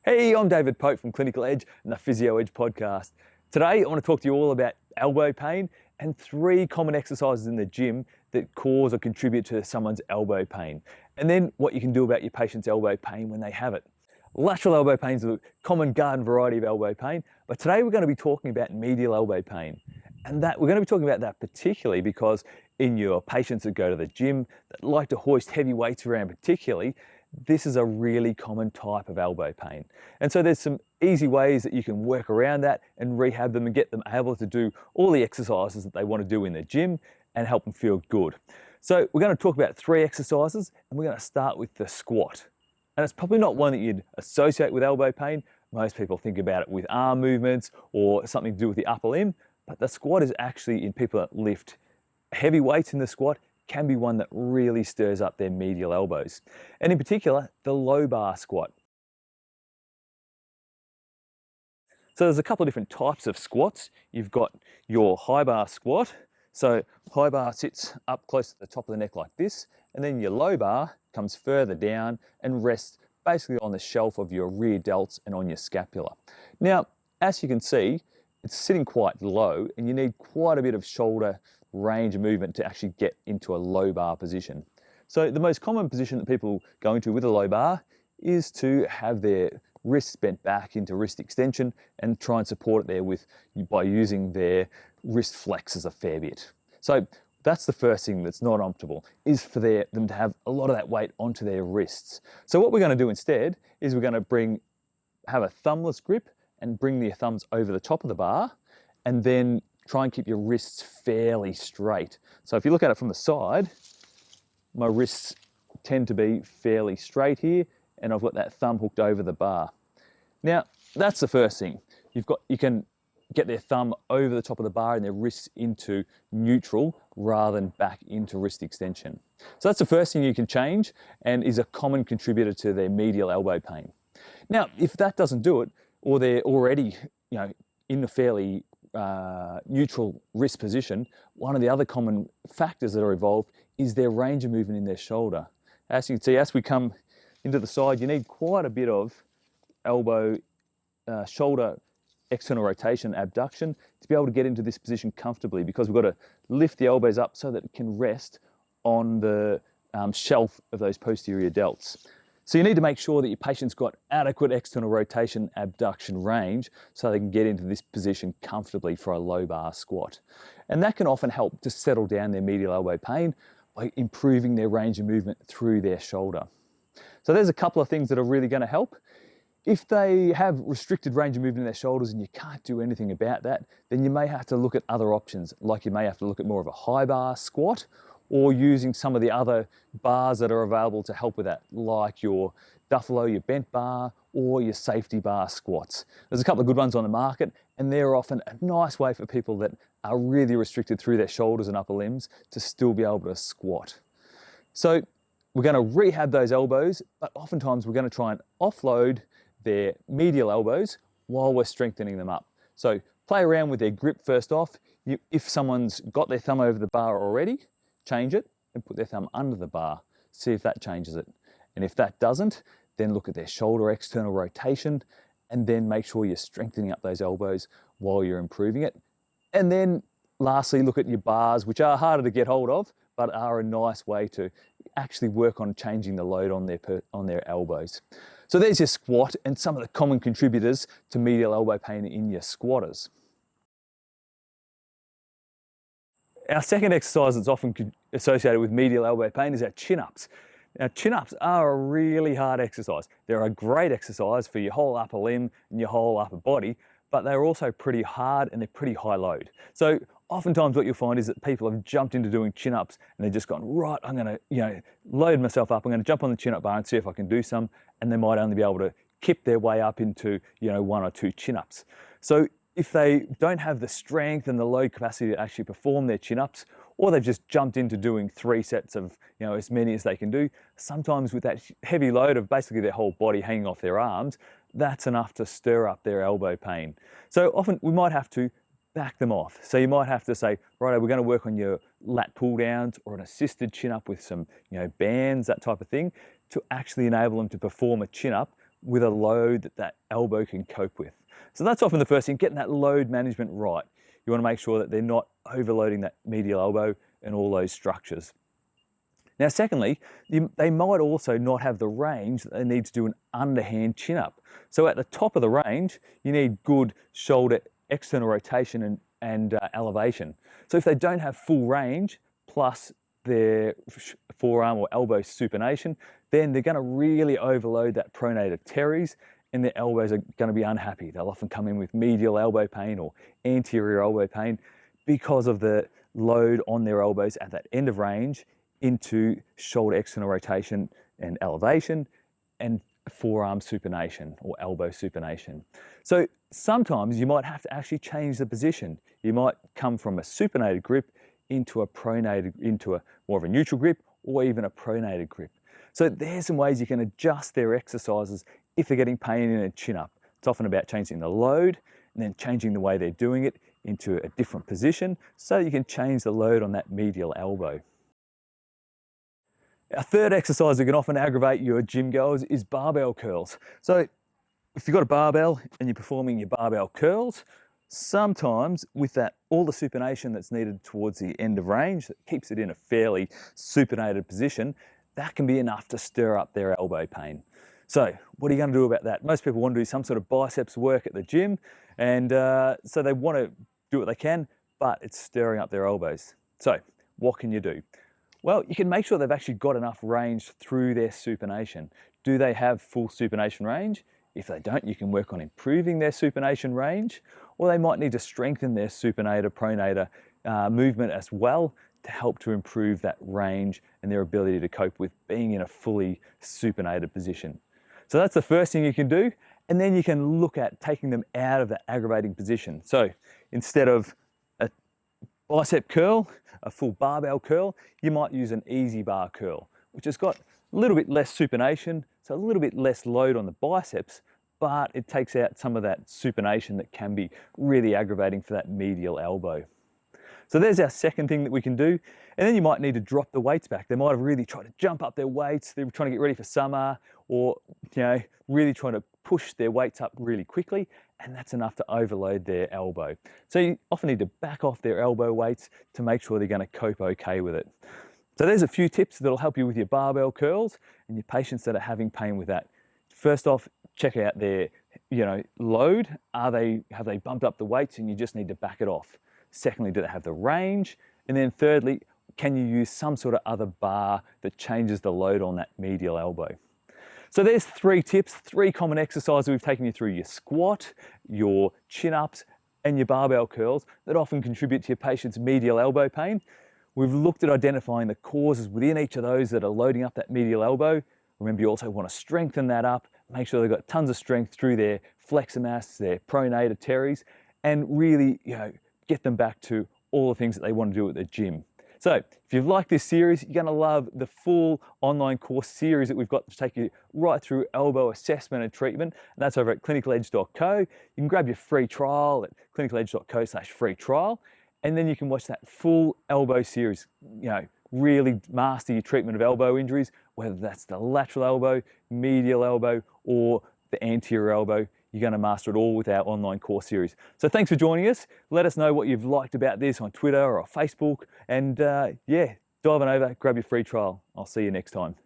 Hey, I'm David Pope from Clinical Edge and the Physio Edge podcast. Today, I want to talk to you all about elbow pain and 3 common exercises in the gym that cause or contribute to someone's elbow pain. And then what you can do about your patient's elbow pain when they have it. Lateral elbow pain is a common garden variety of elbow pain, but today we're going to be talking about medial elbow pain. And that we're going to be talking about that particularly because in your patients that go to the gym, that like to hoist heavy weights around particularly, this is a really common type of elbow pain. And so there's some easy ways that you can work around that and rehab them and get them able to do all the exercises that they want to do in the gym and help them feel good. So we're going to talk about 3 exercises and we're going to start with the squat. And it's probably not one that you'd associate with elbow pain. Most people think about it with arm movements or something to do with the upper limb, but the squat is actually in people that lift heavy weights in the squat can be one that really stirs up their medial elbows. And in particular, the low bar squat. So there's a couple of different types of squats. You've got your high bar squat. So high bar sits up close to the top of the neck like this, and then your low bar comes further down and rests basically on the shelf of your rear delts and on your scapula. Now, as you can see, it's sitting quite low and you need quite a bit of shoulder range of movement to actually get into a low bar position. So the most common position that people go into with a low bar is to have their wrists bent back into wrist extension and try and support it there by using their wrist flexors a fair bit. So that's the first thing that's not optimal, is for them to have a lot of that weight onto their wrists. So what we're going to do instead is we're going to have a thumbless grip and bring the thumbs over the top of the bar and then try and keep your wrists fairly straight. So if you look at it from the side, my wrists tend to be fairly straight here and I've got that thumb hooked over the bar. Now, that's the first thing. You can get their thumb over the top of the bar and their wrists into neutral rather than back into wrist extension. So that's the first thing you can change and is a common contributor to their medial elbow pain. Now, if that doesn't do it, or they're already in a fairly neutral wrist position, one of the other common factors that are involved is their range of movement in their shoulder. As you can see, as we come into the side, you need quite a bit of shoulder external rotation, abduction, to be able to get into this position comfortably, because we've got to lift the elbows up so that it can rest on the shelf of those posterior delts. So you need to make sure that your patient's got adequate external rotation abduction range so they can get into this position comfortably for a low bar squat. And that can often help to settle down their medial elbow pain by improving their range of movement through their shoulder. So there's a couple of things that are really going to help. If they have restricted range of movement in their shoulders and you can't do anything about that, then you may have to look at other options, like you may have to look at more of a high bar squat, or using some of the other bars that are available to help with that, like your Buffalo, your bent bar, or your safety bar squats. There's a couple of good ones on the market, and they're often a nice way for people that are really restricted through their shoulders and upper limbs to still be able to squat. So we're going to rehab those elbows, but oftentimes we're going to try and offload their medial elbows while we're strengthening them up. So play around with their grip first off. If someone's got their thumb over the bar already, change it and put their thumb under the bar. See if that changes it. And if that doesn't, then look at their shoulder external rotation and then make sure you're strengthening up those elbows while you're improving it. And then lastly, look at your bars, which are harder to get hold of, but are a nice way to actually work on changing the load on their elbows. So there's your squat and some of the common contributors to medial elbow pain in your squatters. Our second exercise that's often associated with medial elbow pain is our chin-ups. Now, chin-ups are a really hard exercise. They're a great exercise for your whole upper limb and your whole upper body, but they're also pretty hard and they're pretty high load. So oftentimes what you'll find is that people have jumped into doing chin-ups and they've just gone, right, I'm going to load myself up, I'm going to jump on the chin-up bar and see if I can do some, and they might only be able to kip their way up into 1 or 2 chin-ups. So if they don't have the strength and the load capacity to actually perform their chin-ups, or they've just jumped into doing 3 sets of as many as they can do, sometimes with that heavy load of basically their whole body hanging off their arms, that's enough to stir up their elbow pain. So often we might have to back them off. So you might have to say, right, we're going to work on your lat pull downs or an assisted chin up with some bands, that type of thing, to actually enable them to perform a chin up with a load that that elbow can cope with. So that's often the first thing, getting that load management right. You want to make sure that they're not overloading that medial elbow and all those structures. Now, secondly, they might also not have the range that they need to do an underhand chin up. So at the top of the range, you need good shoulder external rotation and elevation. So if they don't have full range plus their forearm or elbow supination, then they're going to really overload that pronator teres and their elbows are going to be unhappy. They'll often come in with medial elbow pain or anterior elbow pain because of the load on their elbows at that end of range into shoulder external rotation and elevation and forearm supination or elbow supination. So sometimes you might have to actually change the position. You might come from a supinated grip into a pronated, into a more of a neutral grip or even a pronated grip. So there's some ways you can adjust their exercises if they're getting pain in a chin up. It's often about changing the load and then changing the way they're doing it into a different position so you can change the load on that medial elbow. A third exercise that can often aggravate your gym goers is barbell curls. So if you've got a barbell and you're performing your barbell curls, sometimes with that, all the supination that's needed towards the end of range, that keeps it in a fairly supinated position, that can be enough to stir up their elbow pain. So what are you going to do about that? Most people want to do some sort of biceps work at the gym, and so they want to do what they can, but it's stirring up their elbows. So what can you do? Well, you can make sure they've actually got enough range through their supination. Do they have full supination range? If they don't, you can work on improving their supination range, or they might need to strengthen their supinator, pronator movement as well to help to improve that range and their ability to cope with being in a fully supinated position. So that's the first thing you can do, and then you can look at taking them out of that aggravating position. So instead of a bicep curl, a full barbell curl, you might use an easy bar curl, which has got a little bit less supination, so a little bit less load on the biceps, but it takes out some of that supination that can be really aggravating for that medial elbow. So there's our second thing that we can do. And then you might need to drop the weights back. They might have really tried to jump up their weights. They're trying to get ready for summer, or really trying to push their weights up really quickly, and that's enough to overload their elbow. So you often need to back off their elbow weights to make sure they're going to cope okay with it. So there's a few tips that'll help you with your barbell curls and your patients that are having pain with that. First off, check out their load. Have they bumped up the weights and you just need to back it off? Secondly, do they have the range? And then thirdly, can you use some sort of other bar that changes the load on that medial elbow? So there's 3 tips, 3 common exercises we've taken you through: your squat, your chin-ups, and your barbell curls that often contribute to your patient's medial elbow pain. We've looked at identifying the causes within each of those that are loading up that medial elbow. Remember, you also want to strengthen that up, make sure they've got tons of strength through their flexor mass, their pronator teres, and really get them back to all the things that they want to do at the gym. So if you've liked this series, you're going to love the full online course series that we've got to take you right through elbow assessment and treatment. And that's over at clinicaledge.co. You can grab your free trial at clinicaledge.co/free trial. And then you can watch that full elbow series, really master your treatment of elbow injuries, whether that's the lateral elbow, medial elbow, or the anterior elbow. You're going to master it all with our online course series. So thanks for joining us. Let us know what you've liked about this on Twitter or Facebook. And dive on over, grab your free trial. I'll see you next time.